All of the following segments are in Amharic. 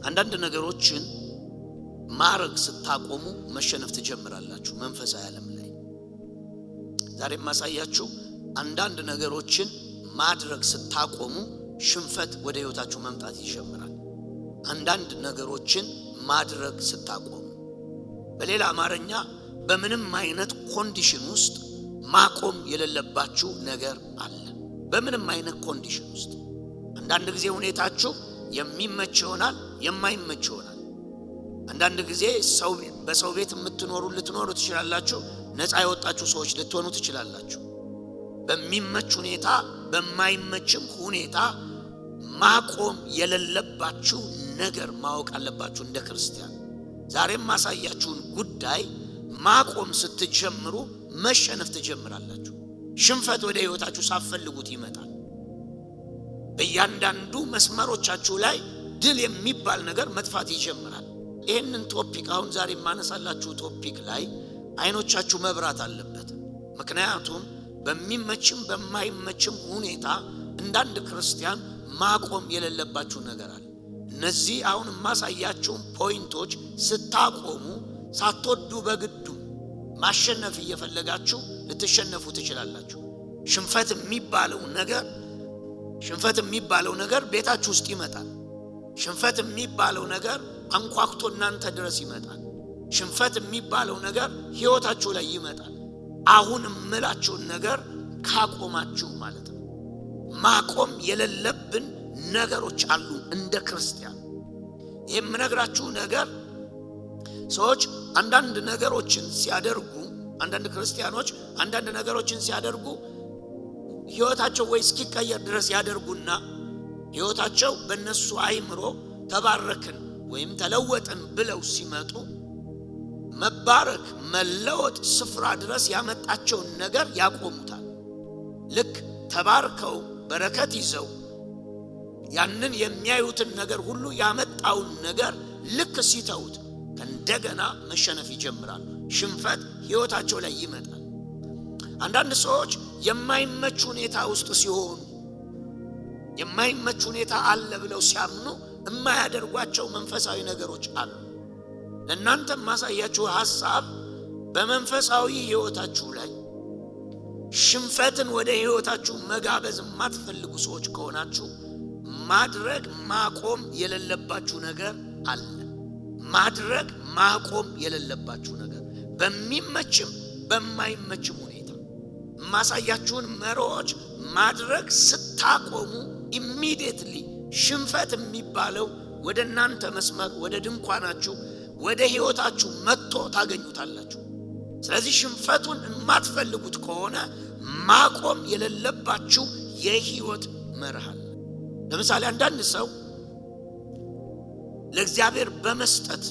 አንዳንድ ነገሮችን ማድረግ ስታቆሙ መሸነፍ ትጀምራላችሁ። መንፈሳዊ ዓለም ላይ ዛሬ ማሳያችሁ አንዳንድ ነገሮችን ማድረግ ስታቆሙ ሽንፈት ወደ ህይወታችሁ መምጣት ይጀምራል። አንዳንድ ነገሮችን ማድረግ ስታቆሙ፣ በሌላ አማርኛ በምንም አይነት ኮንዲሽን ውስጥ ማቆም የሌለባችሁ ነገር አለ። በምንም አይነት ኮንዲሽን ውስጥ አንዳንድ ጊዜ ሁኔታችሁ የሚመች ይሆናል፣ የማይመች ይሆናል። አንዳንድ ጊዜ በሰው ቤት ልትኖሩ ትችላላችሁ። ነፃ የወጣችሁ ሰዎች ልትሆኑ ትችላላችሁ። በሚመች ሁኔታ በማይመችም ሁኔታ ማቆም የሌለባችሁ ነገር ማወቅ አለባችሁ። እንደ ክርስቲያን ዛሬም ማሳያችሁን ጉዳይ ማቆም ስትጀምሩ መሸነፍ ትጀምራላችሁ። ሽንፈት ወደ ህይወታችሁ ሳትፈልጉት ይመጣል። በእያንዳንዱ መስመሮቻችሁ ላይ ድል የሚባል ነገር መጥፋት ይጀምራል። ይህንን ቶፒክ አሁን ዛሬ ማነሳላችሁ ቶፒክ ላይ አይኖቻችሁ መብራት አለበት። ምክንያቱም በሚመችም በማይመችም ሁኔታ እንዳንድ ክርስቲያን ማቆም የሌለባችሁ ነገር አለ። እነዚህ አሁን ማሳያችሁ ፖይንቶች ስታቆሙ ሳትወዱ በግዱ ማሸነፍ እየፈለጋችሁ ልትሸነፉ ትችላላችሁ። ሽንፈት የሚባለው ነገር ቤታችሁ ውስጥ ይመጣል። ሽንፈት የሚባለው ነገር አንኳኩቶ እናንተ ድረስ ይመጣል። ሽንፈት የሚባለው ነገር ህይወታችሁ ላይ ይመጣል። አሁን እምላችሁን ነገር ካቆማችሁ ማለት ነው። ማቆም የሌለብን ነገሮች አሉ እንደ ክርስቲያን። የምነግራችሁ ነገር ሰዎች አንዳንድ ነገሮችን ሲያደርጉ፣ አንዳንድ ክርስቲያኖች አንዳንድ ነገሮችን ሲያደርጉ ህይወታቸው ወይ እስኪቀየር ድረስ ያደርጉና ህይወታቸው በእነሱ አይምሮ ተባረክን ወይም ተለወጥን ብለው ሲመጡ መባረክ መለወጥ ስፍራ ድረስ ያመጣቸውን ነገር ያቆሙታል። ልክ ተባርከው በረከት ይዘው ያንን የሚያዩትን ነገር ሁሉ ያመጣውን ነገር ልክ ሲተውት እንደገና መሸነፍ ይጀምራሉ። ሽንፈት ህይወታቸው ላይ ይመጣል። አንዳንድ ሰዎች የማይመች ሁኔታ ውስጥ ሲሆኑ፣ የማይመች ሁኔታ አለ ብለው ሲያምኑ የማያደርጓቸው መንፈሳዊ ነገሮች አሉ። ለእናንተ ማሳያችሁ ሐሳብ በመንፈሳዊ ህይወታችሁ ላይ ሽንፈትን ወደ ህይወታችሁ መጋበዝ የማትፈልጉ ሰዎች ከሆናችሁ ማድረግ ማቆም የሌለባችሁ ነገር አለ። ማድረግ ማቆም የሌለባችሁ ነገር በሚመችም በማይመችም ሁኔታ ማሳያችሁን መሮች ማድረግ ስታቆሙ ኢሚዲየትሊ ሽንፈት የሚባለው ወደ እናንተ መስመር፣ ወደ ድንኳናችሁ፣ ወደ ህይወታችሁ መጥቶ ታገኙታላችሁ። ስለዚህ ሽንፈቱን የማትፈልጉት ከሆነ ማቆም የሌለባችሁ የህይወት መርህ አለ። ለምሳሌ አንዳንድ ሰው ለእግዚአብሔር በመስጠት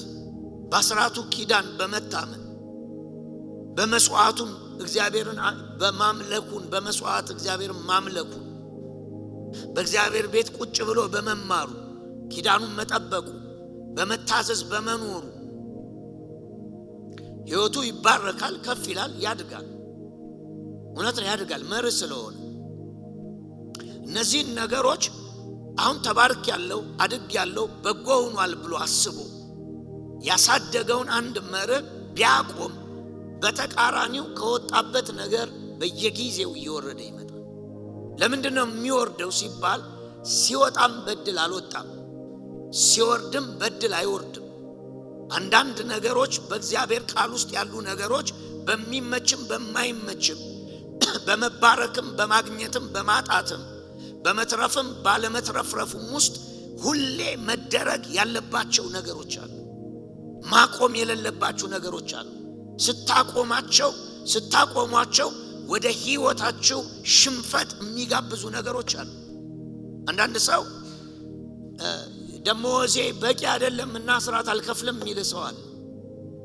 በአስራቱ ኪዳን በመታመን በመስዋዕቱም እግዚአብሔርን በማምለኩን በመስዋዕት እግዚአብሔርን ማምለኩን በእግዚአብሔር ቤት ቁጭ ብሎ በመማሩ ኪዳኑን መጠበቁ በመታዘዝ በመኖሩ ህይወቱ ይባረካል፣ ከፍ ይላል፣ ያድጋል። እውነት ነው፣ ያድጋል መርህ ስለሆነ። እነዚህ ነገሮች አሁን ተባርክ ያለው አድግ ያለው በጎ ሆኗል ብሎ አስቦ ያሳደገውን አንድ መርህ ቢያቆም በተቃራኒው ከወጣበት ነገር በየጊዜው እየወረደ ይመጣል። ለምንድነው የሚወርደው ሲባል ሲወጣም በድል አልወጣም፣ ሲወርድም በድል አይወርድም። አንዳንድ ነገሮች በእግዚአብሔር ቃል ውስጥ ያሉ ነገሮች በሚመችም በማይመችም በመባረክም በማግኘትም በማጣትም በመትረፍም ባለመትረፍረፍም ውስጥ ሁሌ መደረግ ያለባቸው ነገሮች አሉ። ማቆም የሌለባቸው ነገሮች አሉ። ስታቆሟቸው ወደ ህይወታቸው ሽንፈት የሚጋብዙ ነገሮች አሉ። አንዳንድ ሰው ደሞዜ በቂ አይደለምና አስራት አልከፍልም የሚል ሰው አለ።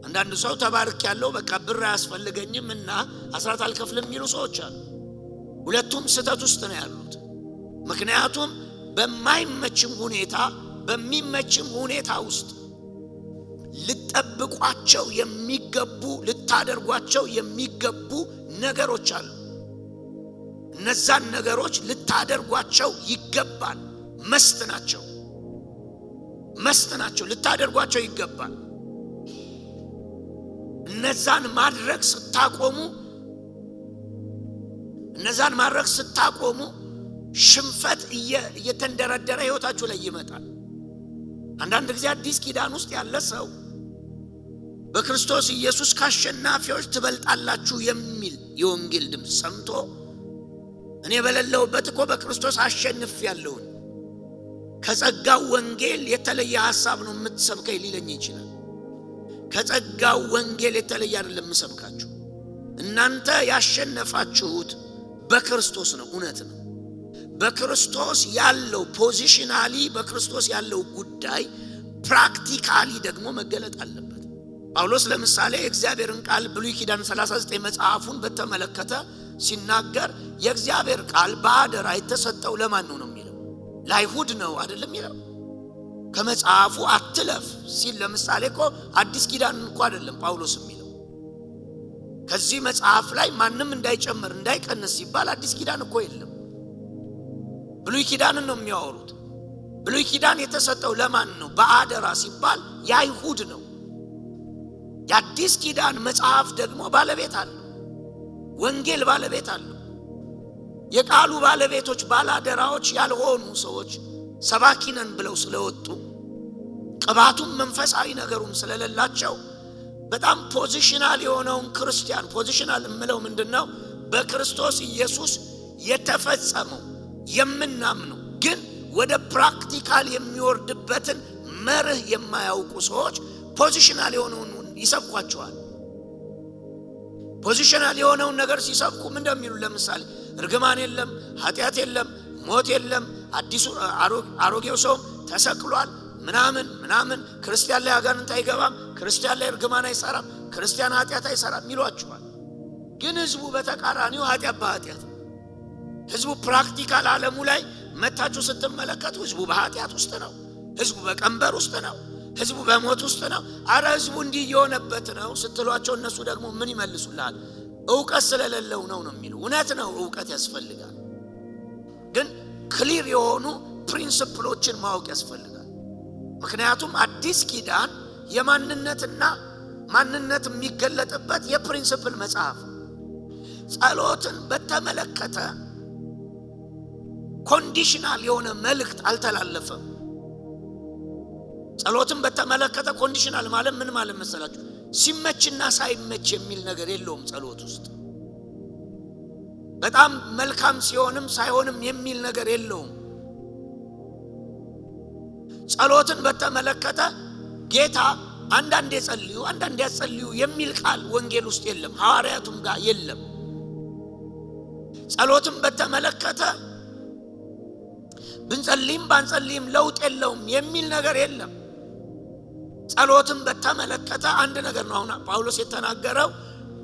አንዳንድ ሰው ተባርክ ያለው በቃ ብር አያስፈልገኝምና አስራት አልከፍልም የሚሉ ሰዎች አሉ። ሁለቱም ስህተት ውስጥ ነው ያሉት። ምክንያቱም በማይመችም ሁኔታ በሚመችም ሁኔታ ውስጥ ልትጠብቋቸው የሚገቡ ልታደርጓቸው የሚገቡ ነገሮች አሉ። እነዛን ነገሮች ልታደርጓቸው ይገባል። መስት ናቸው፣ ልታደርጓቸው ይገባል። እነዛን ማድረግ ስታቆሙ ሽንፈት እየተንደረደረ ህይወታችሁ ላይ ይመጣል። አንዳንድ ጊዜ አዲስ ኪዳን ውስጥ ያለ ሰው በክርስቶስ ኢየሱስ ከአሸናፊዎች ትበልጣላችሁ የሚል የወንጌል ድምፅ ሰምቶ እኔ በሌለሁበት እኮ በክርስቶስ አሸንፌያለሁ፣ ከጸጋው ወንጌል የተለየ ሐሳብ ነው የምትሰብከኝ ሊለኝ ይችላል። ከጸጋው ወንጌል የተለየ አይደለም የምሰብካችሁ። እናንተ ያሸነፋችሁት በክርስቶስ ነው። እውነት ነው። በክርስቶስ ያለው ፖዚሽናሊ በክርስቶስ ያለው ጉዳይ ፕራክቲካሊ ደግሞ መገለጥ አለበት። ጳውሎስ ለምሳሌ የእግዚአብሔርን ቃል ብሉይ ኪዳን 39 መጽሐፉን በተመለከተ ሲናገር የእግዚአብሔር ቃል በአደራ የተሰጠው ለማን ነው የሚለው? ለአይሁድ ነው አይደለም ይላል። ከመጽሐፉ አትለፍ ሲል ለምሳሌ እኮ አዲስ ኪዳን እንኳን አይደለም ጳውሎስ የሚለው። ከዚህ መጽሐፍ ላይ ማንም እንዳይጨምር እንዳይቀንስ ሲባል አዲስ ኪዳን እኮ የለም። ብሉይ ኪዳንን ነው የሚያወሩት። ብሉይ ኪዳን የተሰጠው ለማን ነው? በአደራ ሲባል የአይሁድ ነው። የአዲስ ኪዳን መጽሐፍ ደግሞ ባለቤት አለው። ወንጌል ባለቤት አለው። የቃሉ ባለቤቶች ባላደራዎች ያልሆኑ ሰዎች ሰባኪነን ብለው ስለወጡ ቅባቱም መንፈሳዊ ነገሩም ስለሌላቸው በጣም ፖዚሽናል የሆነውን ክርስቲያን ፖዚሽናል የምለው ምንድነው? በክርስቶስ ኢየሱስ የተፈጸመው የምናምነው ግን ወደ ፕራክቲካል የሚወርድበትን መርህ የማያውቁ ሰዎች ፖዚሽናል የሆነውን ይሰብኳቸዋል። ፖዚሽናል የሆነውን ነገር ሲሰብኩ ምን እንደሚሉ ለምሳሌ እርግማን የለም፣ ኃጢአት የለም፣ ሞት የለም፣ አሮጌው ሰው ተሰቅሏል ምናምን ክርስቲያን ላይ አጋንንት አይገባም፣ ክርስቲያን ላይ እርግማን አይሰራም፣ ክርስቲያን ኃጢአት አይሰራም ይሏቸዋል። ግን ህዝቡ በተቃራኒው ኃጢአት በኃጢአት ህዝቡ ፕራክቲካል ዓለሙ ላይ መታችሁ ስትመለከቱ ህዝቡ በኃጢአት ውስጥ ነው፣ ህዝቡ በቀንበር ውስጥ ነው፣ ህዝቡ በሞት ውስጥ ነው። አረ ህዝቡ እንዲህ የሆነበት ነው ስትሏቸው እነሱ ደግሞ ምን ይመልሱልሃል? ዕውቀት ስለሌለው ነው የሚሉ። እውነት ነው፣ ዕውቀት ያስፈልጋል። ግን ክሊር የሆኑ ፕሪንሲፕሎችን ማወቅ ያስፈልጋል። ምክንያቱም አዲስ ኪዳን የማንነትና ማንነት የሚገለጥበት የፕሪንሲፕል መጽሐፍ። ጸሎትን በተመለከተ ኮንዲሽናል የሆነ መልእክት አልተላለፈም። ጸሎትን በተመለከተ ኮንዲሽናል ማለት ምን ማለት መሰላችሁ? ሲመችና ሳይመች የሚል ነገር የለውም ጸሎት ውስጥ። በጣም መልካም ሲሆንም ሳይሆንም የሚል ነገር የለውም። ጸሎትን በተመለከተ ጌታ አንዳንዴ ጸልዩ አንዳንዴ ያጸልዩ የሚል ቃል ወንጌል ውስጥ የለም፣ ሐዋርያቱም ጋር የለም። ጸሎትን በተመለከተ ብንጸልይም ባንጸልይም ለውጥ የለውም የሚል ነገር የለም። ጸሎትን በተመለከተ አንድ ነገር ነው አሁን ጳውሎስ የተናገረው።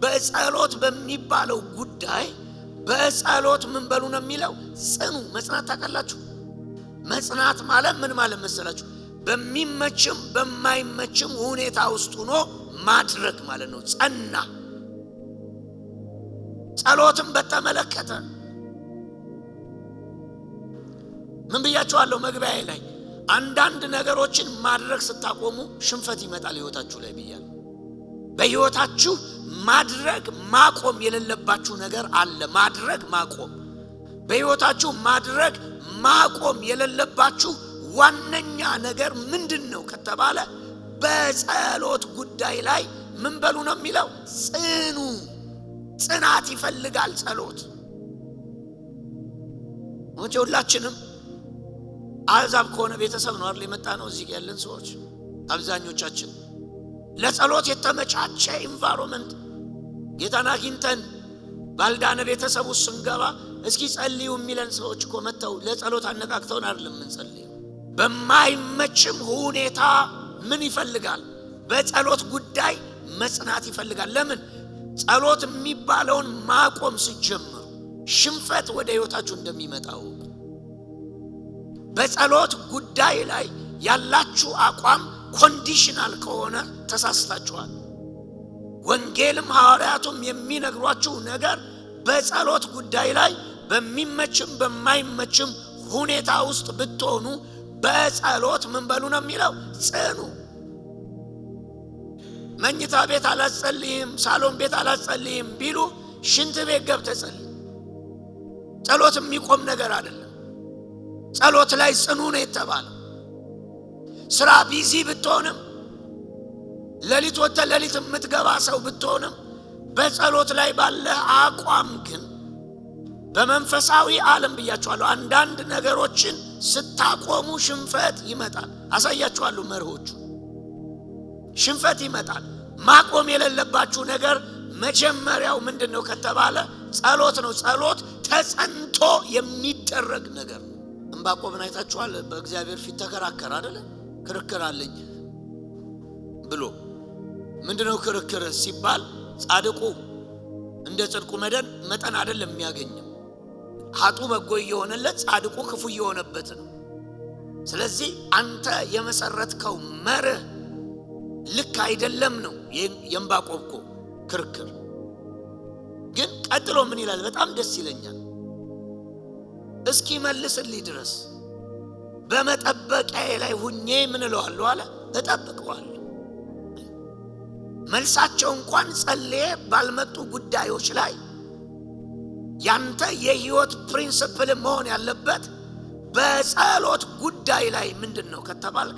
በጸሎት በሚባለው ጉዳይ በጸሎት ምን በሉ ነው የሚለው? ጽኑ። መጽናት ታውቃላችሁ? መጽናት ማለት ምን ማለት መሰላችሁ? በሚመችም በማይመችም ሁኔታ ውስጥ ሆኖ ማድረግ ማለት ነው። ጸና። ጸሎትን በተመለከተ ምን ብያችኋለሁ መግቢያዬ ላይ? አንዳንድ ነገሮችን ማድረግ ስታቆሙ ሽንፈት ይመጣል ህይወታችሁ ላይ ብያለሁ። በህይወታችሁ ማድረግ ማቆም የሌለባችሁ ነገር አለ። ማድረግ ማቆም በህይወታችሁ ማድረግ ማቆም የሌለባችሁ ዋነኛ ነገር ምንድነው ከተባለ በጸሎት ጉዳይ ላይ ምን በሉ ነው የሚለው? ጽኑ። ጽናት ይፈልጋል ጸሎት። ሁላችንም አሕዛብ ከሆነ ቤተሰብ ነው አይደል የመጣ ነው። እዚህ ያለን ሰዎች አብዛኞቻችን ለጸሎት የተመቻቸ ኢንቫይሮመንት ጌታን አግኝተን ባልዳነ ቤተሰብ ውስጥ ስንገባ እስኪ ጸልዩ የሚለን ሰዎች እኮ መተው ለጸሎት አነቃቅተውን አይደለም የምንጸልየው። በማይመችም ሁኔታ ምን ይፈልጋል? በጸሎት ጉዳይ መጽናት ይፈልጋል። ለምን? ጸሎት የሚባለውን ማቆም ሲጀምሩ ሽንፈት ወደ ህይወታችሁ እንደሚመጣው በጸሎት ጉዳይ ላይ ያላችሁ አቋም ኮንዲሽናል ከሆነ ተሳስታችኋል። ወንጌልም ሐዋርያቱም የሚነግሯችሁ ነገር በጸሎት ጉዳይ ላይ በሚመችም በማይመችም ሁኔታ ውስጥ ብትሆኑ በጸሎት ምን በሉ ነው የሚለው? ጽኑ። መኝታ ቤት አላጸልይም፣ ሳሎን ቤት አላጸልይም ቢሉ ሽንት ቤት ገብተህ ጸልይ። ጸሎት የሚቆም ነገር አይደለም። ጸሎት ላይ ጽኑ ነው የተባለው። ስራ ቢዚ ብትሆንም ሌሊት ወጥተህ ሌሊት የምትገባ ሰው ብትሆንም በጸሎት ላይ ባለ አቋም ግን በመንፈሳዊ ዓለም ብያችኋለሁ፣ አንዳንድ ነገሮችን ስታቆሙ ሽንፈት ይመጣል። አሳያችኋለሁ መርሆቹ። ሽንፈት ይመጣል። ማቆም የሌለባችሁ ነገር መጀመሪያው ምንድነው ከተባለ ጸሎት ነው። ጸሎት ተጸንቶ የሚደረግ ነገር ነው። ዕንባቆምን አይታችኋል። በእግዚአብሔር ፊት ተከራከረ አይደለ? ክርክር አለኝ ብሎ ምንድነው ክርክር ሲባል ጻድቁ እንደ ጽድቁ መጠን አይደለም የሚያገኘው። ኃጡ በጎ የሆነለት ጻድቁ ክፉ የሆነበት ነው። ስለዚህ አንተ የመሰረትከው መርህ ልክ አይደለም ነው የዕንባቆም ክርክር። ግን ቀጥሎ ምን ይላል? በጣም ደስ ይለኛል። እስኪ መልስልኝ ድረስ በመጠበቂያዬ ላይ ሁኜ ምን እለዋለሁ አለ? እጠብቀዋለሁ። መልሳቸው እንኳን ጸልዬ ባልመጡ ጉዳዮች ላይ ያንተ የህይወት ፕሪንሲፕል መሆን ያለበት በጸሎት ጉዳይ ላይ ምንድነው ከተባልክ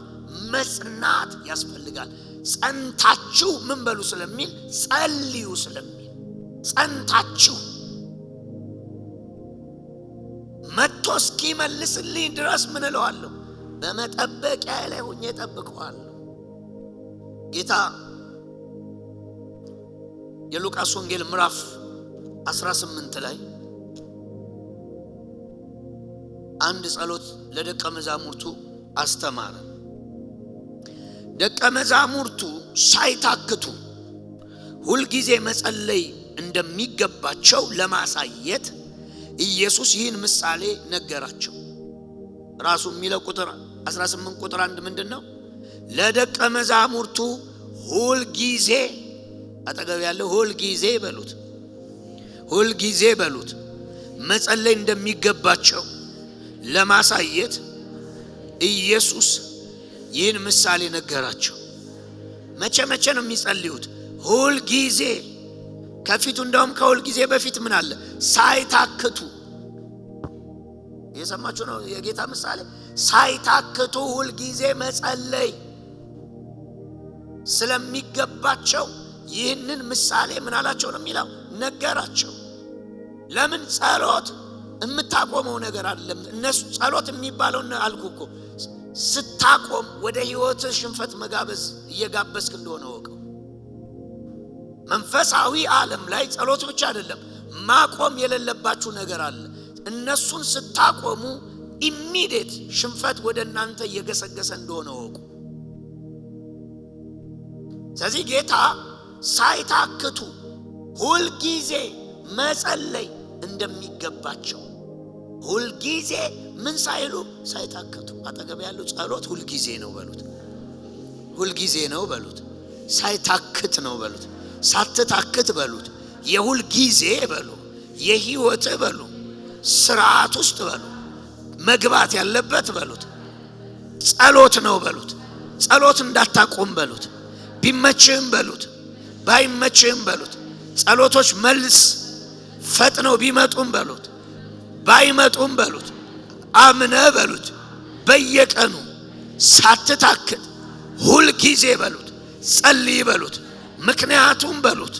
መጽናት ያስፈልጋል። ጸንታችሁ ምን በሉ ስለሚል ጸልዩ ስለሚል ጸንታችሁ መጥቶ እስኪመልስልኝ ድረስ ምን እለዋለሁ? በመጠበቂያ ላይ ሆኜ እጠብቀዋለሁ። ጌታ የሉቃስ ወንጌል ምዕራፍ 18 ላይ አንድ ጸሎት ለደቀ መዛሙርቱ አስተማረ። ደቀ መዛሙርቱ ሳይታክቱ ሁልጊዜ መጸለይ እንደሚገባቸው ለማሳየት ኢየሱስ ይህን ምሳሌ ነገራቸው። ራሱ የሚለው ቁጥር 18 ቁጥር 1 ምንድነው? ለደቀ መዛሙርቱ ሁልጊዜ፣ አጠገብ ያለው ሁልጊዜ በሉት፣ ሁልጊዜ በሉት፣ መጸለይ እንደሚገባቸው ለማሳየት ኢየሱስ ይህን ምሳሌ ነገራቸው። መቼ ነው የሚጸልዩት? ሁልጊዜ። ከፊቱ እንደውም ከሁልጊዜ በፊት ምን አለ? ሳይታክቱ። የሰማችሁ ነው የጌታ ምሳሌ። ሳይታክቱ ሁልጊዜ መጸለይ ስለሚገባቸው ይህንን ምሳሌ ምን አላቸው ነው የሚለው? ነገራቸው። ለምን? ጸሎት የምታቆመው ነገር አይደለም። እነሱ ጸሎት የሚባለው አልኩ እኮ ስታቆም ወደ ህይወት ሽንፈት መጋበዝ እየጋበስክ እንደሆነ ወቀው። መንፈሳዊ ዓለም ላይ ጸሎት ብቻ አይደለም ማቆም የሌለባችሁ ነገር አለ። እነሱን ስታቆሙ ኢሚዲየት ሽንፈት ወደ እናንተ እየገሰገሰ እንደሆነ ወቁ። ስለዚህ ጌታ ሳይታክቱ ሁልጊዜ መጸለይ እንደሚገባቸው፣ ሁልጊዜ ምን ሳይሉ ሳይታክቱ። አጠገብ ያለው ጸሎት ሁልጊዜ ነው በሉት፣ ሁልጊዜ ነው በሉት፣ ሳይታክት ነው በሉት፣ ሳትታክት በሉት፣ የሁልጊዜ በሉ፣ የህይወት በሉ፣ ስርዓት ውስጥ በሉ፣ መግባት ያለበት በሉት ጸሎት ነው በሉት። ጸሎት እንዳታቆም በሉት። ቢመችህም በሉት ባይመችህም በሉት። ጸሎቶች መልስ ፈጥነው ቢመጡም በሉት ባይመጡም በሉት አምነ በሉት በየቀኑ ሳትታክት ሁልጊዜ በሉት ጸልይ በሉት። ምክንያቱም በሉት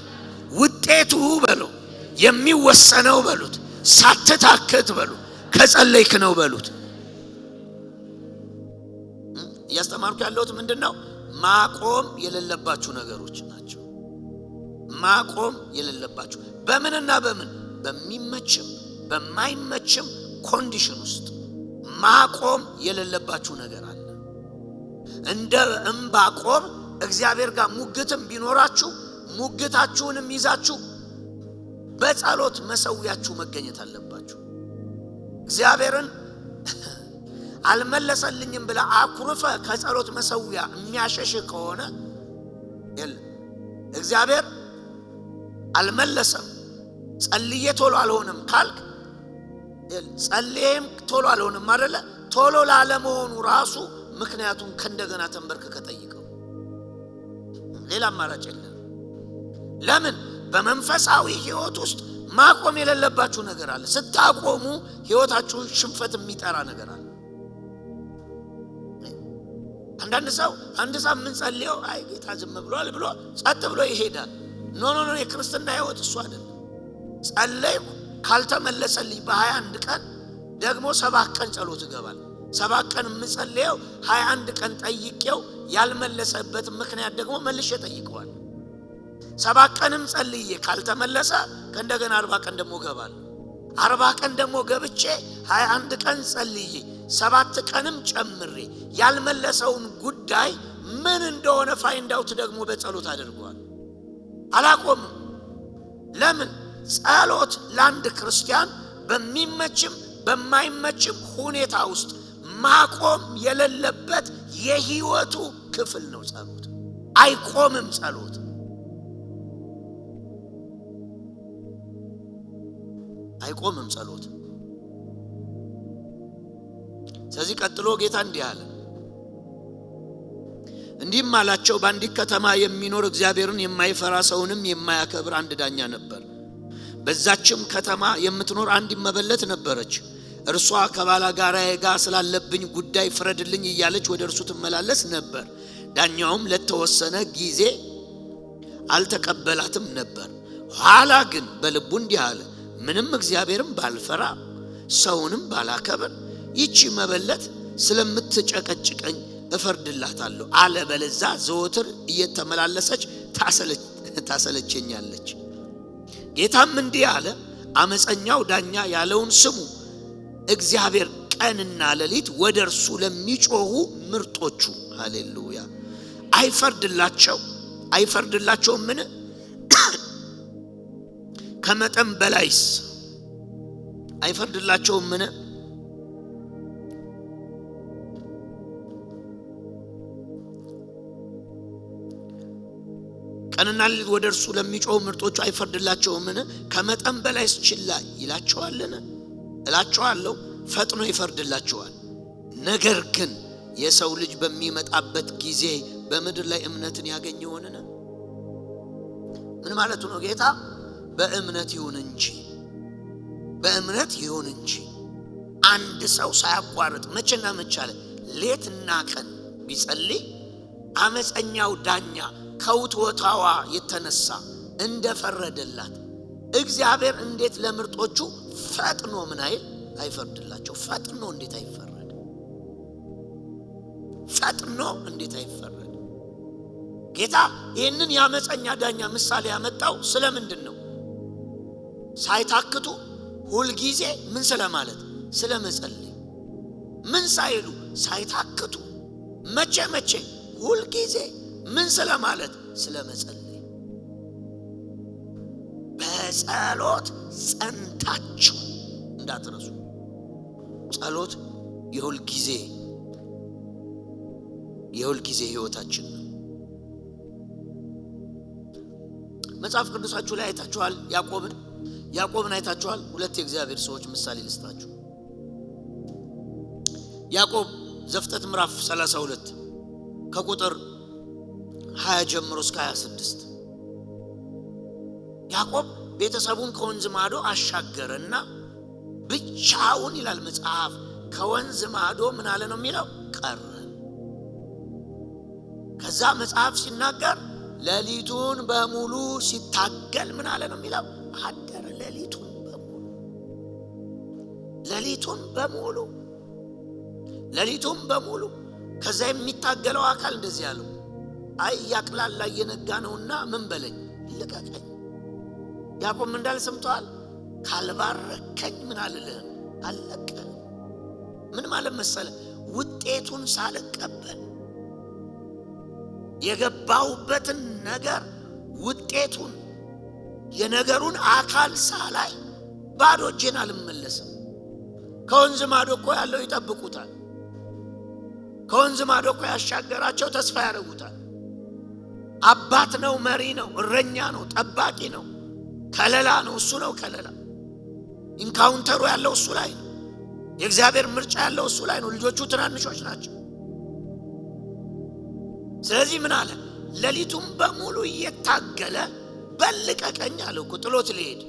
ውጤቱ በሉ የሚወሰነው በሉት ሳትታክት በሉ ከጸለይክ ነው በሉት። ያስተማርኩ ያለሁት ምንድነው? ማቆም የሌለባችሁ ነገሮች ናቸው። ማቆም የሌለባችሁ በምንና በምን? በሚመችም በማይመችም ኮንዲሽን ውስጥ ማቆም የሌለባችሁ ነገር አለ። እንደ ዕንባቆም እግዚአብሔር ጋር ሙግትም ቢኖራችሁ ሙግታችሁንም ይዛችሁ በጸሎት መሰዊያችሁ መገኘት አለባችሁ። እግዚአብሔርን አልመለሰልኝም ብለ አኩርፈ ከጸሎት መሰዊያ የሚያሸሽ ከሆነ እግዚአብሔር አልመለሰም ጸልዬ ቶሎ አልሆነም ካልክ ጸልዬም ቶሎ አልሆነም አይደለ? ቶሎ ላለመሆኑ ራሱ ምክንያቱም ከእንደገና ተንበርክከ ጠይቀው። ሌላ አማራጭ የለም። ለምን? በመንፈሳዊ ህይወት ውስጥ ማቆም የሌለባችሁ ነገር አለ። ስታቆሙ ህይወታችሁ ሽንፈት የሚጠራ ነገር አለ። አንዳንድ ሰው አንድ ሳምንት ጸልየው አይ ጌታ ዝም ብሏል ብሎ ጸጥ ብሎ ይሄዳል። ኖ የክርስትና ህይወት እሱ አይደለም። ጸልይ ካልተመለሰልኝ በ21 ቀን ደግሞ 7 ቀን ጸሎት ይገባል። 7 ቀን የምጸልየው 21 ቀን ጠይቄው ያልመለሰበት ምክንያት ደግሞ መልሼ ጠይቀዋል። 7 ቀንም ጸልዬ ካልተመለሰ ከእንደገና 40 ቀን ደግሞ ገባል። 40 ቀን ደግሞ ገብቼ 21 ቀን ጸልዬ 7 ቀንም ጨምሬ ያልመለሰውን ጉዳይ ምን እንደሆነ ፋይንድ አውት ደግሞ በጸሎት አድርጓል። አላቆምም። ለምን? ጸሎት ለአንድ ክርስቲያን በሚመችም በማይመችም ሁኔታ ውስጥ ማቆም የሌለበት የህይወቱ ክፍል ነው። ጸሎት አይቆምም። ጸሎት አይቆምም። ጸሎት ስለዚህ ቀጥሎ ጌታ እንዲህ አለ፣ እንዲህም አላቸው፣ በአንዲት ከተማ የሚኖር እግዚአብሔርን የማይፈራ ሰውንም የማያከብር አንድ ዳኛ ነበር። በዛችም ከተማ የምትኖር አንዲት መበለት ነበረች። እርሷ ከባላጋራዬ ጋር ስላለብኝ ጉዳይ ፍረድልኝ እያለች ወደ እርሱ ትመላለስ ነበር። ዳኛውም ለተወሰነ ጊዜ አልተቀበላትም ነበር። ኋላ ግን በልቡ እንዲህ አለ፣ ምንም እግዚአብሔርን ባልፈራ ሰውንም ባላከብር ይቺ መበለት ስለምትጨቀጭቀኝ እፈርድላታለሁ፣ አለበለዚያ ዘወትር እየተመላለሰች ታሰለቸኛለች። ጌታም እንዲህ አለ፣ አመፀኛው ዳኛ ያለውን ስሙ። እግዚአብሔር ቀንና ሌሊት ወደ እርሱ ለሚጮሁ ምርጦቹ ሃሌሉያ አይፈርድላቸውም? ምን ከመጠን በላይስ አይፈርድላቸውም? ምን ቀንና ሌሊት ወደ እርሱ ለሚጮሁ ምርጦቹ አይፈርድላቸውም? ምን ከመጠን በላይስ ችላ ይላቸዋልን? እላቸዋለሁ ፈጥኖ ይፈርድላቸዋል። ነገር ግን የሰው ልጅ በሚመጣበት ጊዜ በምድር ላይ እምነትን ያገኝ ይሆንን? ምን ማለቱ ነው ጌታ? በእምነት ይሁን እንጂ አንድ ሰው ሳያቋርጥ መቼና መቼ አለ ሌትና ቀን ቢጸልይ አመፀኛው ዳኛ ከውትወታዋ የተነሳ እንደፈረደላት እግዚአብሔር እንዴት ለምርጦቹ ፈጥኖ ምን አይፈርድላቸው? ፈጥኖ እንዴት አይፈረድ? ፈጥኖ እንዴት አይፈረድ? ጌታ ይህንን ያመፀኛ ዳኛ ምሳሌ ያመጣው ስለምንድን ነው? ሳይታክቱ ሁል ጊዜ ምን ስለማለት? ስለመጸለይ። ምን ሳይሉ ሳይታክቱ መቼ ሁል ጊዜ ምን ስለማለት? ስለመጸለይ። በጸሎት ጸንታችሁ እንዳትረሱ። ጸሎት የሁል ጊዜ ህይወታችን ነው። መጽሐፍ ቅዱሳችሁ ላይ አይታችኋል። ያዕቆብን አይታችኋል። ሁለት የእግዚአብሔር ሰዎች ምሳሌ ልስጣችሁ። ያዕቆብ ዘፍጥረት ምዕራፍ 32 ከቁጥር 20 ጀምሮ እስከ 26 ያዕቆብ ቤተሰቡን ከወንዝ ማዶ አሻገረና ብቻውን ይላል መጽሐፍ ከወንዝ ማዶ ምን አለ ነው የሚለው? ቀረ። ከዛ መጽሐፍ ሲናገር ሌሊቱን በሙሉ ሲታገል ምን አለ ነው የሚለው? አደረ። ሌሊቱን በሙሉ ከዛ የሚታገለው አካል እንደዚህ ያለው አይ ያቅላላ እየነጋ ነውና ምን በለኝ ልቀቀኝ። ያዕቆብ እንዳለ ሰምቷል። ካልባረከኝ ምን አልልህ አልለቅህም። ምን ማለት መሰለ? ውጤቱን ሳልቀበል የገባሁበትን ነገር ውጤቱን የነገሩን አካል ሳላይ ባዶ እጄን አልመለስም። ከወንዝ ማዶ እኮ ያለው ይጠብቁታል። ከወንዝ ማዶ እኮ ያሻገራቸው ተስፋ ያደርጉታል። አባት ነው፣ መሪ ነው፣ እረኛ ነው፣ ጠባቂ ነው፣ ከለላ ነው። እሱ ነው ከለላ። ኢንካውንተሩ ያለው እሱ ላይ ነው። የእግዚአብሔር ምርጫ ያለው እሱ ላይ ነው። ልጆቹ ትናንሾች ናቸው። ስለዚህ ምን አለ? ሌሊቱን በሙሉ እየታገለ በልቀቀኝ አለው እኮ ጥሎት ሊሄድ።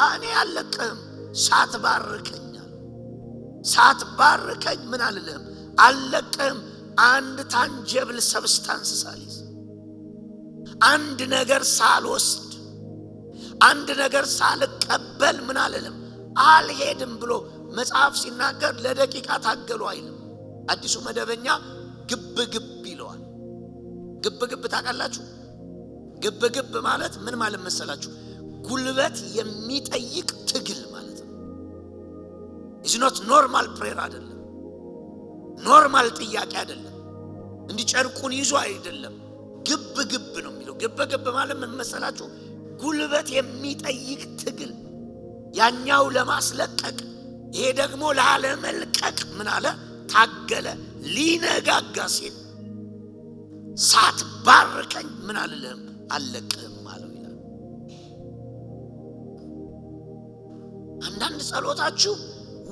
እኔ አልለቅህም ሳትባርከኝ አለው። ሳትባርከኝ ምን አልልህም አልለቅህም። አንድ ታንጀብል ሰብስታንስ ሳልይዝ፣ አንድ ነገር ሳልወስድ፣ አንድ ነገር ሳልቀበል ምን አልልም አልሄድም ብሎ መጽሐፍ ሲናገር ለደቂቃ ታገሉ አይልም። አዲሱ መደበኛ ግብ ግብ ይለዋል። ግብ ግብ ታውቃላችሁ? ግብ ግብ ማለት ምን ማለት መሰላችሁ? ጉልበት የሚጠይቅ ትግል ማለት ነው። ኢዝ ኖት ኖርማል ፕሬየር አይደለም። ኖርማል ጥያቄ አይደለም። እንዲህ ጨርቁን ይዞ አይደለም። ግብ ግብ ነው የሚለው። ግብ ግብ ማለት ምን መሰላችሁ? ጉልበት የሚጠይቅ ትግል። ያኛው ለማስለቀቅ፣ ይሄ ደግሞ ላለመልቀቅ ምን አለ? ታገለ። ሊነጋጋ ሲል ሳትባርከኝ ምን አልልህም አልለቅህም አለው ይላል። አንዳንድ ጸሎታችሁ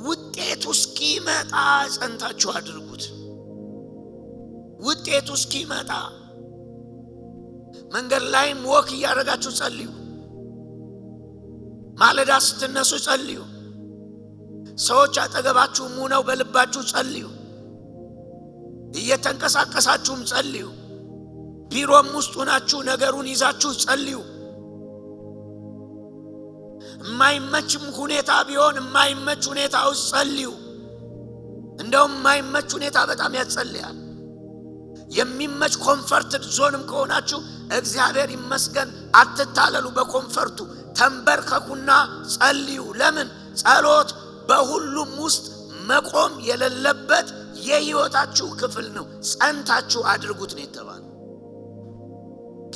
ውጤቱ እስኪመጣ ጸንታችሁ አድርጉት። ውጤቱ እስኪመጣ መንገድ ላይም ወክ እያደረጋችሁ ጸልዩ። ማለዳ ስትነሱ ጸልዩ። ሰዎች አጠገባችሁ ሆነው በልባችሁ ጸልዩ። እየተንቀሳቀሳችሁም ጸልዩ። ቢሮም ውስጥ ሆናችሁ ነገሩን ይዛችሁ ጸልዩ። የማይመችም ሁኔታ ቢሆን የማይመች ሁኔታ ውስጥ ጸልዩ። እንደውም የማይመች ሁኔታ በጣም ያጸልያል። የሚመች ኮምፈርትድ ዞንም ከሆናችሁ እግዚአብሔር ይመስገን አትታለሉ። በኮምፈርቱ ተንበርከኩና ጸልዩ። ለምን? ጸሎት በሁሉም ውስጥ መቆም የሌለበት የህይወታችሁ ክፍል ነው። ጸንታችሁ አድርጉት ነው የተባለው።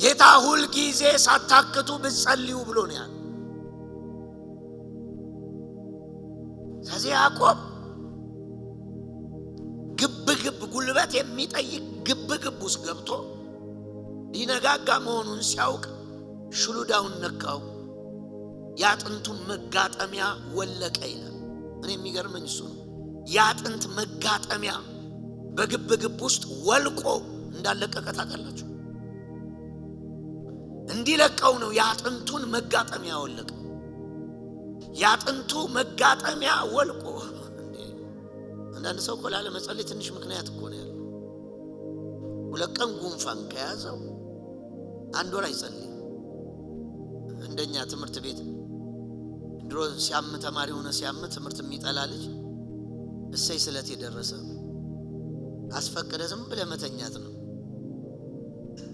ጌታ ሁል ጊዜ ሳታክቱ ብትጸልዩ ብሎ ነው ያለው። ስለዚህ ያዕቆብ ግብ ግብ ጉልበት የሚጠይቅ ግብ ግብ ውስጥ ገብቶ ሊነጋጋ መሆኑን ሲያውቅ ሽሉዳውን ነካው፣ ያጥንቱን መጋጠሚያ ወለቀ ይላል። እኔ የሚገርመኝ እሱ ነው። ያጥንት መጋጠሚያ በግብ ግብ ውስጥ ወልቆ እንዳለቀቀ ታውቃላችሁ? እንዲለቀው ነው ያጥንቱን መጋጠሚያ ወለቀ። ያጥንቱ መጋጠሚያ ወልቆ። አንዳንድ ሰው ኮላለ መጸለይ ትንሽ ምክንያት እኮ ነው ያለው። ሁለት ቀን ጉንፋን ከያዘው አንድ ወር አይጸልይም። እንደኛ ትምህርት ቤት ድሮ ሲያም ተማሪ ሆነ ሲያም ትምህርት የሚጠላ ልጅ እሰይ ስለት የደረሰ አስፈቅደ ዝም ብለ መተኛት ነው።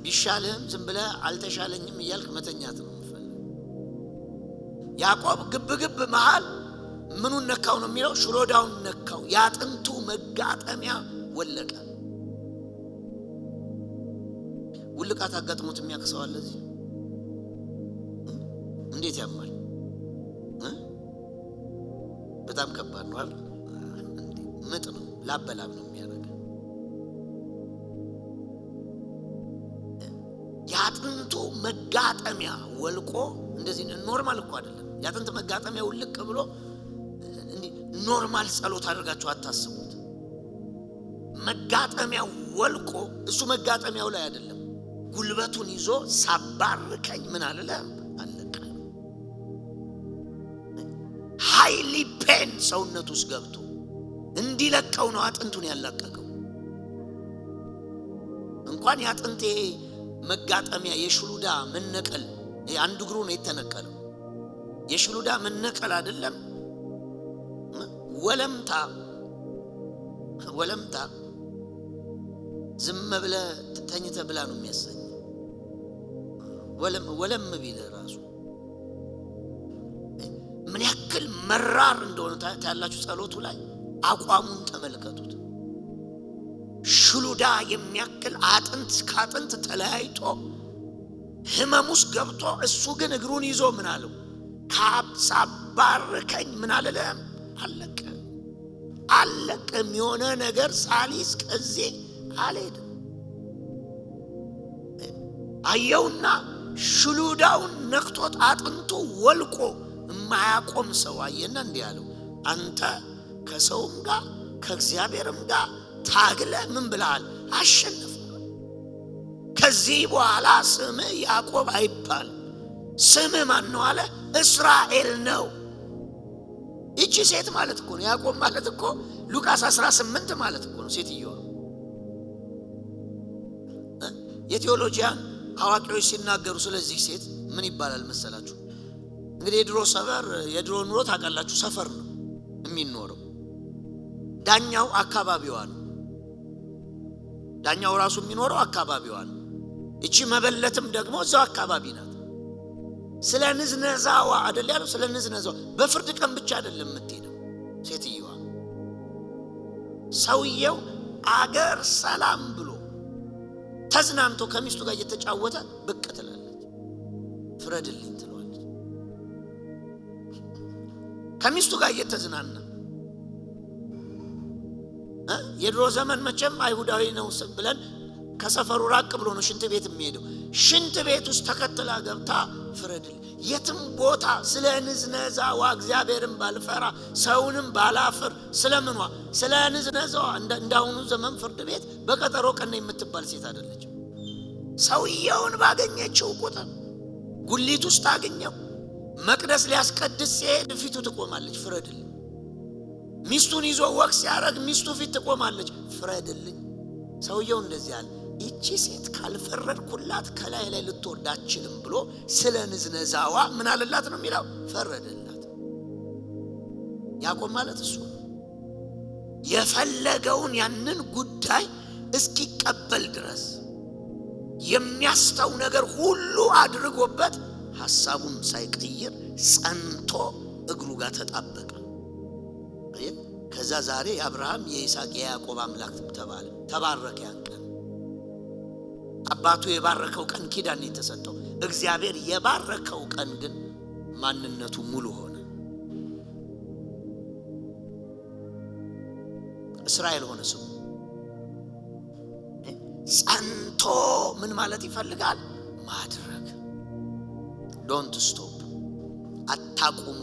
ቢሻልህም ዝም ብለ አልተሻለኝም እያልክ መተኛት ነው የምፈልገው። ያዕቆብ ግብ ግብ መሃል ምኑን ነካው ነው የሚለው? ሽሎዳውን ነካው። ያጥንቱ መጋጠሚያ ወለቀ። ውልቃት አጋጥሞት የሚያክሰው አለ እዚህ? እንዴት ያማል! በጣም ከባድ ነው አይደል? ምጥ ነው፣ ላበላብ ነው የሚያደርገው። ያጥንቱ መጋጠሚያ ወልቆ እንደዚህ ኖርማል እኮ አይደለም። ያጥንት መጋጠሚያ ውልቅ ብሎ እንዲህ ኖርማል ጸሎት አድርጋችሁ አታስቡት። መጋጠሚያ ወልቆ እሱ መጋጠሚያው ላይ አይደለም፣ ጉልበቱን ይዞ ሳባርከኝ ምን አልለም አለቀ። ሃይሊ ፔን ሰውነት ውስጥ ገብቶ እንዲለቀው ነው አጥንቱን ያላቀቀው። እንኳን ያጥንቴ መጋጠሚያ የሽሉዳ መነቀል አንድ እግሩ ነው የተነቀለው። የሽሉዳ መነቀል አይደለም ወለምታ ዝም ብለ ተኝተ ብላ ነው የሚያሰኝ። ወለም ቢል ራሱ ምን ያክል መራር እንደሆነ ታያላችሁ። ጸሎቱ ላይ አቋሙን ተመልከቱት። ሽሉዳ የሚያክል አጥንት ከአጥንት ተለያይቶ ህመም ውስጥ ገብቶ እሱ ግን እግሩን ይዞ ምን አለው? ሳባርከኝ ምን አለለም አለቀ። አለቀም። የሆነ ነገር ሳሊስ ከዚህ አልሄድም። አየውና ሽሉዳውን ነክቶት አጥንቱ ወልቆ የማያቆም ሰው አየና እንዲህ አለው፣ አንተ ከሰውም ጋር ከእግዚአብሔርም ጋር ታግለ ምን ብለሃል? አሸነፍ። ከዚህ በኋላ ስምህ ያዕቆብ አይባል፣ ስምህ ማን ነው አለ? እስራኤል ነው። እቺ ሴት ማለት እኮ ነው ያዕቆብ ማለት እኮ ሉቃስ 18 ማለት እኮ ነው ሴትየዋ። የቴዎሎጂያን አዋቂዎች ሲናገሩ ስለዚህ ሴት ምን ይባላል መሰላችሁ? እንግዲህ የድሮ ኑሮ ታውቃላችሁ፣ ሰፈር ነው የሚኖረው። ዳኛው አካባቢዋ ነው። ዳኛው ራሱ የሚኖረው አካባቢዋ ነው። እቺ መበለትም ደግሞ እዛው አካባቢ ናት። ስለ ንዝነዛዋ አይደል ያለው? ስለ ንዝነዛዋ በፍርድ ቀን ብቻ አይደለም የምትሄደው ሴትየዋ። ሰውየው አገር ሰላም ብሎ ተዝናንቶ ከሚስቱ ጋር እየተጫወተ ብቅ ትላለች፣ ፍረድልኝ ትለዋለች። ከሚስቱ ጋር እየተዝናና የድሮ ዘመን መቼም አይሁዳዊ ነው ብለን ከሰፈሩ ራቅ ብሎ ነው ሽንት ቤት የሚሄደው። ሽንት ቤት ውስጥ ተከትላ ገብታ ፍረድልኝ። የትም ቦታ ስለ ንዝነዛዋ እግዚአብሔርን ባልፈራ ሰውንም ባላፍር ስለምኗ ስለ ንዝነዛዋ እንዳሁኑ ዘመን ፍርድ ቤት በቀጠሮ ቀን የምትባል ሴት አይደለች። ሰውየውን ባገኘችው ቁጥር ጉሊት ውስጥ አገኘው፣ መቅደስ ሊያስቀድስ ሲሄድ ፊቱ ትቆማለች፣ ፍረድልኝ። ሚስቱን ይዞ ወቅ ሲያረግ ሚስቱ ፊት ትቆማለች፣ ፍረድልኝ። ሰውየው እንደዚህ አለ፣ ይቺ ሴት ካልፈረድኩላት ከላይ ላይ ልትወርድ አትችልም ብሎ ስለ ንዝነዛዋ ምን አለላት ነው የሚለው? ፈረደላት። ያዕቆብ ማለት እሱ የፈለገውን ያንን ጉዳይ እስኪቀበል ድረስ የሚያስተው ነገር ሁሉ አድርጎበት ሐሳቡን ሳይቀይር ጸንቶ እግሩ ጋር ተጣበቀ። ከዛ ዛሬ የአብርሃም የይስሐቅ የያዕቆብ አምላክ ተባለ፣ ተባረከ። ያን ቀን አባቱ የባረከው ቀን ኪዳን የተሰጠው፣ እግዚአብሔር የባረከው ቀን ግን ማንነቱ ሙሉ ሆነ። እስራኤል ሆነ ስሙ። ጸንቶ ምን ማለት ይፈልጋል? ማድረግ። ዶንት ስቶፕ። አታቁሙ።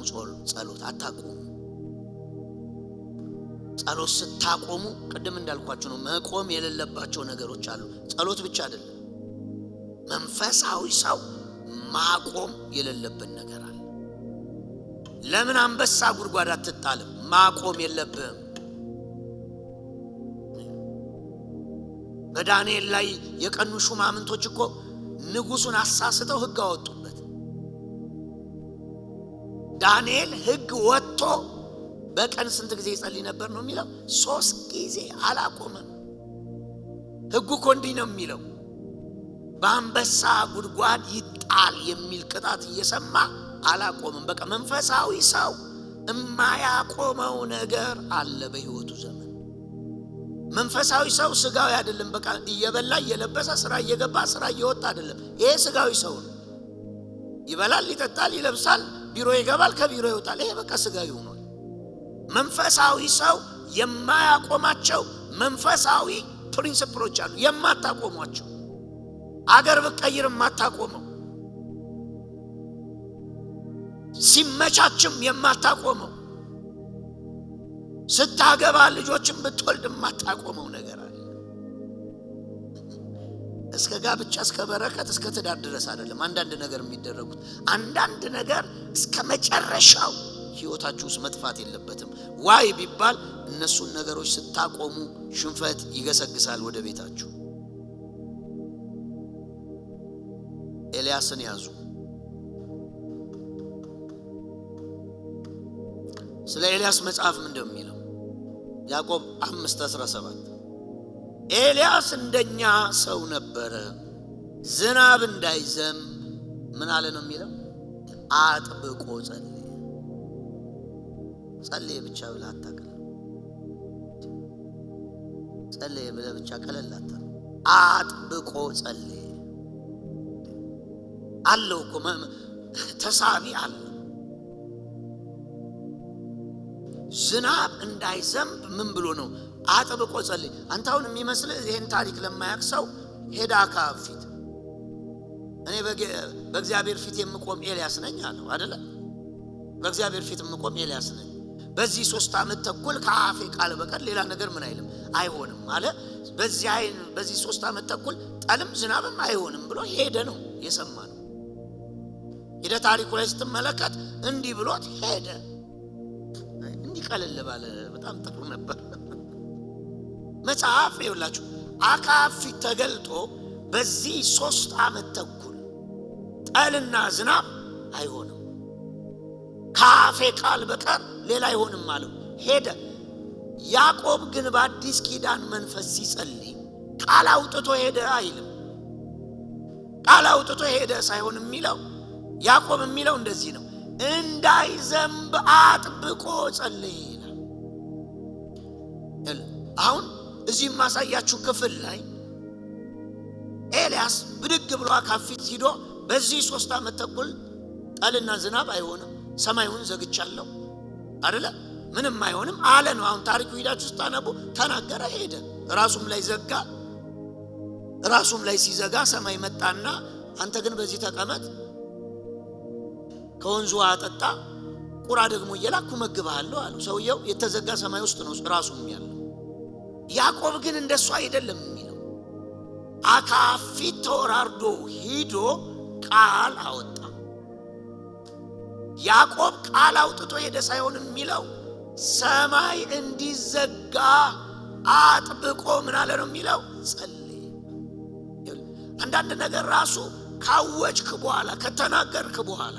ጸሎት አታቁሙ። ጸሎት ስታቆሙ ቅድም እንዳልኳችሁ ነው መቆም የሌለባቸው ነገሮች አሉ። ጸሎት ብቻ አይደለም፣ መንፈሳዊ ሰው ማቆም የሌለበት ነገር አለ። ለምን አንበሳ ጉድጓድ አትጣልም? ማቆም የለብህም። በዳንኤል ላይ የቀኑ ሹማምንቶች እኮ ንጉሱን አሳስተው ሕግ አወጡበት። ዳንኤል ሕግ ወጥቶ በቀን ስንት ጊዜ ይጸልይ ነበር ነው የሚለው? 3 ጊዜ አላቆመም። ሕጉ እኮ እንዲህ ነው የሚለው፣ በአንበሳ ጉድጓድ ይጣል የሚል ቅጣት እየሰማ አላቆመም። በቃ መንፈሳዊ ሰው የማያቆመው ነገር አለ በህይወቱ ዘመን። መንፈሳዊ ሰው ስጋዊ አይደለም። በቃ እየበላ እየለበሰ ስራ እየገባ ስራ እየወጣ አይደለም። ይሄ ስጋዊ ሰው ነው። ይበላል፣ ይጠጣል፣ ይለብሳል፣ ቢሮ ይገባል፣ ከቢሮ ይወጣል። ይሄ በቃ ስጋዊ ሆኗል። መንፈሳዊ ሰው የማያቆማቸው መንፈሳዊ ፕሪንሲፕሎች አሉ፣ የማታቆሟቸው። አገር ብትቀይር የማታቆመው፣ ሲመቻችም የማታቆመው፣ ስታገባ ልጆችን ብትወልድ የማታቆመው ነገር አለ። እስከ ጋብቻ እስከ በረከት እስከ ትዳር ድረስ አይደለም አንዳንድ ነገር የሚደረጉት። አንዳንድ ነገር እስከ መጨረሻው ህይወታችሁ ውስጥ መጥፋት የለበትም። ዋይ ቢባል እነሱን ነገሮች ስታቆሙ ሽንፈት ይገሰግሳል ወደ ቤታችሁ። ኤልያስን ያዙ። ስለ ኤልያስ መጽሐፍ ምን እንደሚለው ያዕቆብ 5:17 ኤልያስ እንደኛ ሰው ነበረ፣ ዝናብ እንዳይዘንብ ምን አለ ነው የሚለው? አጥብቆ ጸለየ። ጸለየ ብቻ ብለህ አታቀል። ጸለየ ብለህ ብቻ ቀለል አታል። አጥብቆ ጸለየ አለው እኮ ተሳቢ አለ። ዝናብ እንዳይዘንብ ምን ብሎ ነው? አጥብቆ ጸለየ። አንተ አሁን የሚመስልህ ይሄን ታሪክ ለማያውቅ ሰው ሄዳ አክዓብ ፊት እኔ በእግዚአብሔር ፊት የምቆም ኤልያስ ነኝ አለው አይደለ? በእግዚአብሔር ፊት የምቆም ኤልያስ ነኝ። በዚህ 3 ዓመት ተኩል ከአፌ ቃል በቀር ሌላ ነገር ምን አይልም አይሆንም አለ። በዚህ 3 ዓመት ተኩል ጠልም ዝናብም አይሆንም ብሎ ሄደ ነው የሰማነው። ሄደ ታሪኩ ላይ ስትመለከት እንዲህ ብሎት ሄደ። እንዲህ ቀለል ባለ በጣም ጥሩ ነበር መጽሐፍ። ይኸውላችሁ አክዓብ ፊት ተገልጦ በዚህ 3 ዓመት ተኩል ጠልና ዝናብ አይሆንም ከአፌ ቃል በቀር ሌላ አይሆንም አለው። ሄደ። ያዕቆብ ግን በአዲስ ኪዳን መንፈስ ሲጸልይ ቃል አውጥቶ ሄደ አይልም። ቃል አውጥቶ ሄደ ሳይሆን የሚለው ያዕቆብ የሚለው እንደዚህ ነው፣ እንዳይዘንብ አጥብቆ ጸለየ ይላል። አሁን እዚህ ማሳያችሁ ክፍል ላይ ኤልያስ ብድግ ብሎ አክዓብ ፊት ሄዶ በዚህ 3 ዓመት ተኩል ጠልና ዝናብ አይሆንም፣ ሰማዩን ዘግቻለሁ አይደለ? ምንም አይሆንም አለ ነው። አሁን ታሪኩ ሄዳችሁ ስታነቡ ተናገረ፣ ሄደ። ራሱም ላይ ዘጋ። ራሱም ላይ ሲዘጋ ሰማይ መጣና አንተ ግን በዚህ ተቀመጥ፣ ከወንዙ አጠጣ፣ ቁራ ደግሞ እየላኩ መግባለሁ አለው። ሰውየው የተዘጋ ሰማይ ውስጥ ነው ራሱም ያለው። ያዕቆብ ግን እንደሱ አይደለም የሚለው። አክዓብ ፊት ተወራርዶ ሂዶ ቃል አወጣ። ያዕቆብ ቃል አውጥቶ ሄደ ሳይሆን የሚለው ሰማይ እንዲዘጋ አጥብቆ ምን አለ ነው የሚለው ጸለየ። አንዳንድ ነገር ራሱ ካወጅክ በኋላ ከተናገርክ በኋላ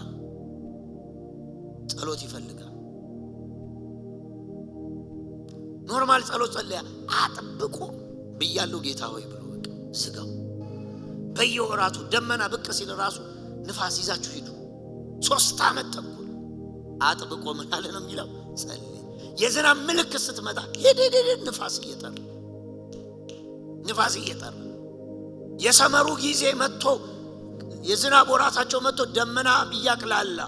ጸሎት ይፈልጋል። ኖርማል ጸሎት ጸለያ አጥብቆ ብያለሁ ጌታ ሆይ ብሎ ስጋው በየወራቱ ደመና ብቅ ሲል ራሱ ንፋስ ይዛችሁ ሂዱ 3 ዓመት ተኩል አጥብቆ ምን አለ ነው የሚለው ጸለየ። የዝናብ ምልክት ስትመጣ ሄደ ንፋስ እየጠራ የሰመሩ ጊዜ መጥቶ የዝናብ ወራታቸው መጥቶ ደመና እያቅላላ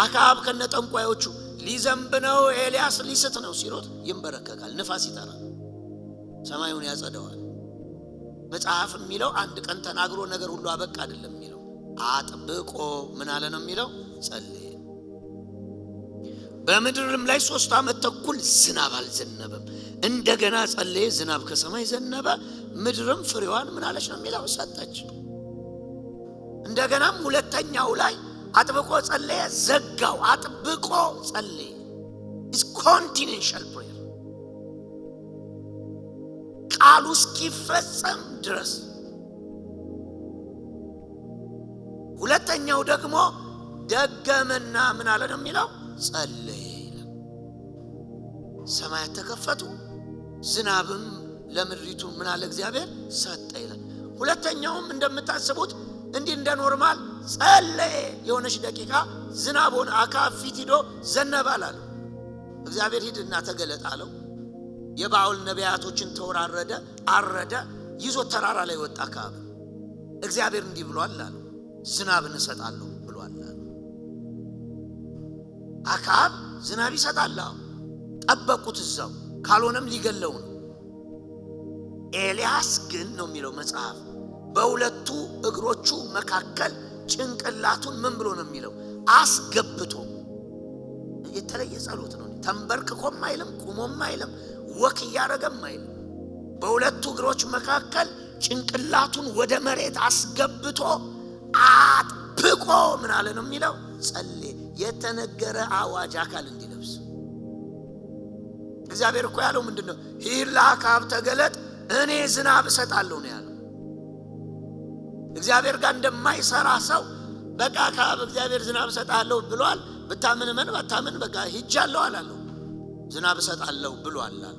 አክዓብ ከነጠንቋዮቹ ሊዘንብ ነው ኤልያስ ሊስት ነው ሲሮት ይንበረከካል። ንፋስ ይጠራል፣ ሰማዩን ያጸደዋል። መጽሐፍ የሚለው አንድ ቀን ተናግሮ ነገር ሁሉ አበቃ አይደለም የሚለው አጥብቆ ምን አለ ነው የሚለው ጸለየ። በምድርም ላይ 3 ዓመት ተኩል ዝናብ አልዘነበም። እንደገና ጸለየ፣ ዝናብ ከሰማይ ዘነበ፣ ምድርም ፍሬዋን ምን አለች ነው የሚለው ሰጠች። እንደገናም ሁለተኛው ላይ አጥብቆ ጸለየ፣ ዘጋው። አጥብቆ ጸለየ is continual prayer ቃሉ እስኪፈጸም ድረስ። ሁለተኛው ደግሞ ደገመና ምን አለ ነው የሚለው ጸለየ ይላል። ሰማያት ተከፈቱ፣ ዝናብም ለምድሪቱ ምን አለ እግዚአብሔር ሰጠ ይላል። ሁለተኛውም እንደምታስቡት እንዲህ እንደ ኖርማል ጸለየ። የሆነች ደቂቃ ዝናብ ሆነ። አክዓብ ፊት ሄዶ ዘነበ አለ። እግዚአብሔር ሂድና ተገለጥ አለው። የባኦል ነቢያቶችን ተወራረደ፣ አረደ፣ ይዞ ተራራ ላይ ወጣ። አክዓብ እግዚአብሔር እንዲህ ብሏል አለ፣ ዝናብን እሰጣለሁ ብሏል አለ። አክዓብ ዝናብ ይሰጣል። ጠበቁት እዛው፣ ካልሆነም ሊገለው ነው። ኤልያስ ግን ነው የሚለው መጽሐፍ በሁለቱ እግሮቹ መካከል ጭንቅላቱን ምን ብሎ ነው የሚለው አስገብቶ። የተለየ ጸሎት ነው። ተንበርክኮም አይልም፣ ቁሞም አይልም፣ ወክ እያደረገም አይልም። በሁለቱ እግሮች መካከል ጭንቅላቱን ወደ መሬት አስገብቶ አጥብቆ ምን አለ ነው የሚለው ጸለየ። የተነገረ አዋጅ አካል እንዲለብስ እግዚአብሔር እኮ ያለው ምንድነው? ሂድ ለአክዓብ ተገለጥ፣ እኔ ዝናብ እሰጣለሁ ነው ያለው። እግዚአብሔር ጋር እንደማይሰራ ሰው በቃ አክዓብ እግዚአብሔር ዝናብ እሰጣለሁ ብሏል፣ ብታምን ምን ባታምን በቃ ሂጃለሁ አላለሁ። ዝናብ እሰጣለሁ ብሏል አለ።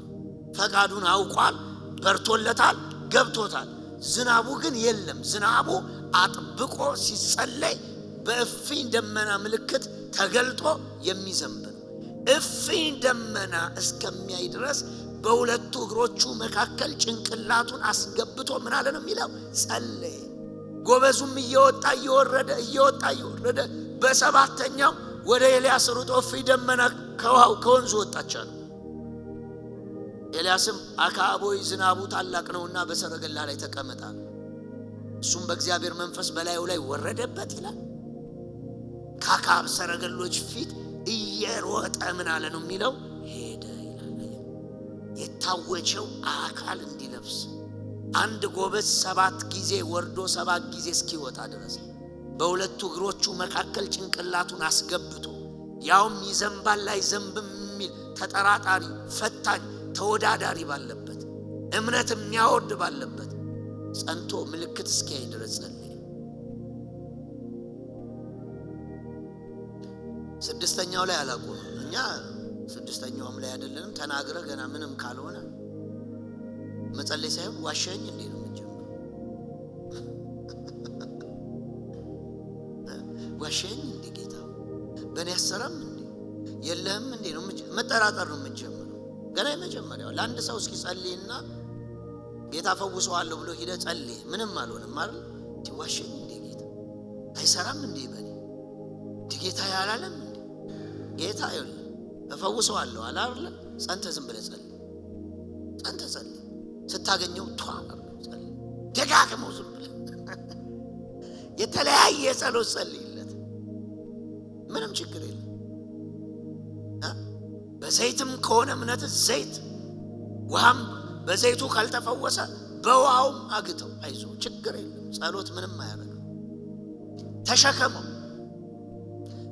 ፈቃዱን አውቋል፣ በርቶለታል፣ ገብቶታል። ዝናቡ ግን የለም። ዝናቡ አጥብቆ ሲጸለይ በእፍኝ ደመና ምልክት ተገልጦ የሚዘንብ ነው። እፍኝ ደመና እስከሚያይ ድረስ በሁለቱ እግሮቹ መካከል ጭንቅላቱን አስገብቶ ምን አለ ነው የሚለው ጸለየ። ጎበዙም እየወጣ እየወረደ በሰባተኛው ወደ ኤልያስ ሩጦ ፊት ደመና ከውሃው ከወንዙ ወጣቻለ። ኤልያስም አክዓቦይ ዝናቡ ታላቅ ነውና በሰረገላ ላይ ተቀመጣ። እሱም በእግዚአብሔር መንፈስ በላዩ ላይ ወረደበት ይላል። ከአክዓብ ሰረገሎች ፊት እየሮጠ ምን አለ ነው የሚለው ሄደ ይላል። የታወጀው አካል እንዲለብስ አንድ ጎበዝ 7 ጊዜ ወርዶ 7 ጊዜ እስኪወጣ ድረስ በሁለቱ እግሮቹ መካከል ጭንቅላቱን አስገብቶ ያውም ይዘንባል ላይ ዘንብም የሚል ተጠራጣሪ ፈታኝ ተወዳዳሪ ባለበት እምነት የሚያወርድ ባለበት ጸንቶ ምልክት እስኪያይ ድረስ ጸለየ። 6ኛው ላይ አላቆመም። እኛ 6ኛውም ላይ አይደለንም። ተናግረ ገና ምንም ካልሆነ መጸለይ ሳይሆን ዋሸኝ እንዴ ነው የምንጀምረው። ዋሸኝ እንዴ ጌታ በእኔ ያሰራም እንዴ የለህም እንዴ ነው መጠራጠር ነው የምንጀምረው። ገና የመጀመሪያው ለአንድ ሰው እስኪ ጸልይና ጌታ ፈውሰዋለሁ ብሎ ሄደ ጸልይ ምንም አልሆነም አይደል? ዋሸኝ እንዴ ጌታ አይሰራም እንዴ በኔ ጌታ ያላለም እንዴ ጌታ ይሁን ፈውሰዋለሁ አላለ? ጸንተ ዝም ብለህ ጸልይ። ጸንተ ጸልይ ስታገኘው ጸልይ ደጋግመው ዝም ብለህ የተለያየ ጸሎት ጸልይለት ምንም ችግር የለም። በዘይትም ከሆነ እምነት ዘይት ውሃም በዘይቱ ካልተፈወሰ በውሃውም አግተው አይዞ ችግር የለም። ጸሎት ምንም አያደርግም። ተሸከመው።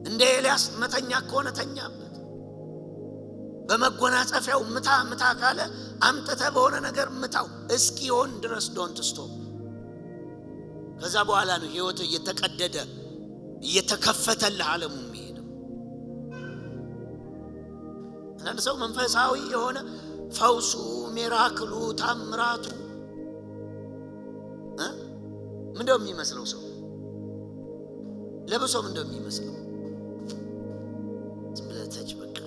እንደ ኤልያስ መተኛ ከሆነ ተኛበት። በመጎናጸፊያው ምታ ካለ አምጥተ በሆነ ነገር ምታው እስኪሆን ድረስ ዶንት ስቶፕ። ከዛ በኋላ ነው ህይወት እየተቀደደ እየተከፈተልህ ዓለሙ የሚሄደው። አንድ ሰው መንፈሳዊ የሆነ ፈውሱ ሚራክሉ ታምራቱ ምንድነው የሚመስለው? ሰው ለብሶ ምንድነው የሚመስለው? ዝምብለተች በቃ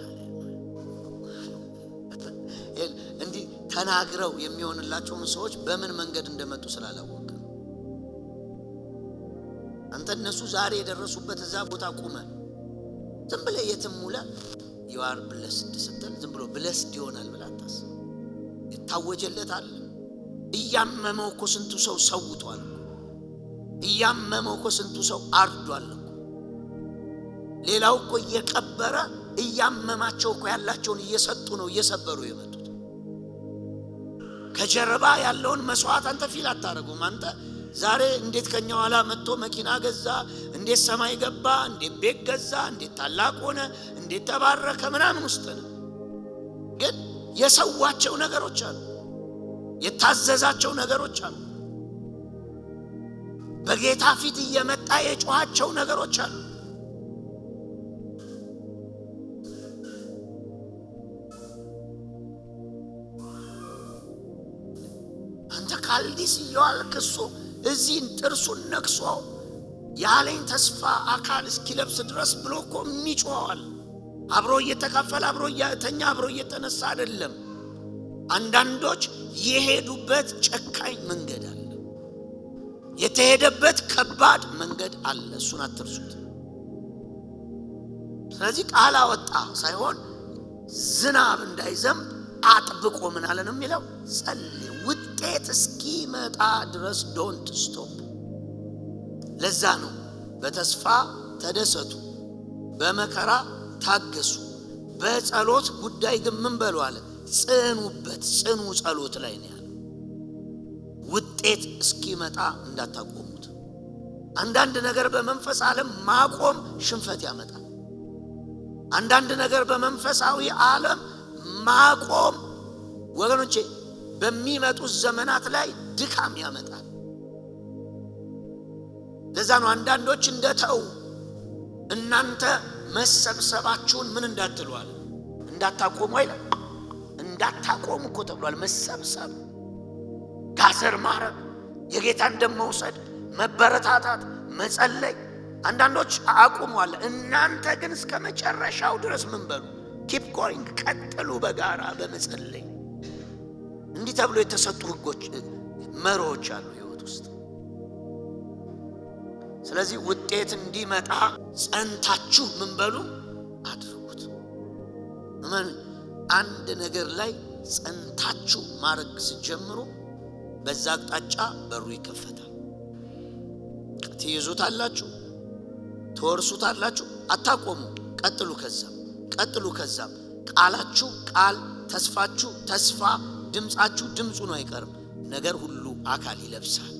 እንዲህ ተናግረው የሚሆንላቸው ሰዎች በምን መንገድ እንደመጡ ስላላወቀ አንተ እነሱ ዛሬ የደረሱበት እዛ ቦታ ቆመ ዝም ብለህ የትም ሙላ you are blessed ስትል ዝም ብሎ blessed ይሆናል ብለህ አታስብ። ይታወጀለታል። እያመመው እኮ ስንቱ ሰው ሰውቷል። እያመመው እኮ ስንቱ ሰው አርዷል። ሌላው እኮ እየቀበረ እያመማቸው እኮ ያላቸውን እየሰጡ ነው እየሰበሩ የመጡት። ከጀርባ ያለውን መስዋዕት አንተ ፊል አታረጉም። አንተ ዛሬ እንዴት ከኛ ኋላ መጥቶ መኪና ገዛ፣ እንዴት ሰማይ ገባ፣ እንዴት ቤት ገዛ፣ እንዴት ታላቅ ሆነ፣ እንዴት ተባረከ ምናምን ውስጥ ነው። ግን የሰዋቸው ነገሮች አሉ፣ የታዘዛቸው ነገሮች አሉ፣ በጌታ ፊት እየመጣ የጮሃቸው ነገሮች አሉ። አንተ ካልዲስ ይዋልክሱ እዚህ ጥርሱን ነክሶ ያለኝ ተስፋ አካል እስኪለብስ ድረስ ብሎ እኮ የሚጮሃል። አብሮ እየተካፈለ አብሮ እየተኛ አብሮ እየተነሳ አይደለም። አንዳንዶች የሄዱበት ጨካኝ መንገድ አለ፣ የተሄደበት ከባድ መንገድ አለ። እሱን አትርሱት። ስለዚህ ቃል አወጣ ሳይሆን ዝናብ እንዳይዘንብ አጥብቆ ምን አለ ነው የሚለው ጸልይ፣ ውጤት እስኪመጣ ድረስ ዶንት ስቶፕ። ለዛ ነው በተስፋ ተደሰቱ፣ በመከራ ታገሱ፣ በጸሎት ጉዳይ ግን ምን በሉ አለ ጽኑበት። ጽኑ ጸሎት ላይ ነው ያለው። ውጤት እስኪመጣ እንዳታቆሙት። አንዳንድ ነገር በመንፈስ ዓለም ማቆም ሽንፈት ያመጣል። አንዳንድ ነገር በመንፈሳዊ ዓለም ማቆም ወገኖቼ በሚመጡት ዘመናት ላይ ድካም ያመጣል። ለዛ ነው አንዳንዶች እንደተው እናንተ መሰብሰባችሁን ምን እንዳትሏል እንዳታቆሙ አይደል? እንዳታቆሙ እኮ ተብሏል። መሰብሰብ፣ ጋዘር ማረግ፣ የጌታን ደም መውሰድ፣ መበረታታት፣ መጸለይ አንዳንዶች አቁመዋል። እናንተ ግን እስከ መጨረሻው ድረስ ምን በሉ ኪፕ ጎይንግ፣ ቀጥሉ በጋራ በመጸለይ። እንዲህ ተብሎ የተሰጡ ህጎች መሮች አሉ ህይወት ውስጥ። ስለዚህ ውጤት እንዲመጣ ጸንታችሁ ምን በሉ አድርጉት። አንድ ነገር ላይ ጸንታችሁ ማድረግ ስትጀምሩ በዛ አቅጣጫ በሩ ይከፈታል። ትይዙታላችሁ፣ ትወርሱታላችሁ። አታቆሙ፣ ቀጥሉ። ከዛም ቃላችሁ ቃል፣ ተስፋችሁ ተስፋ፣ ድምጻችሁ ድምጹ ነው አይቀርም። ነገር ሁሉ አካል ይለብሳል።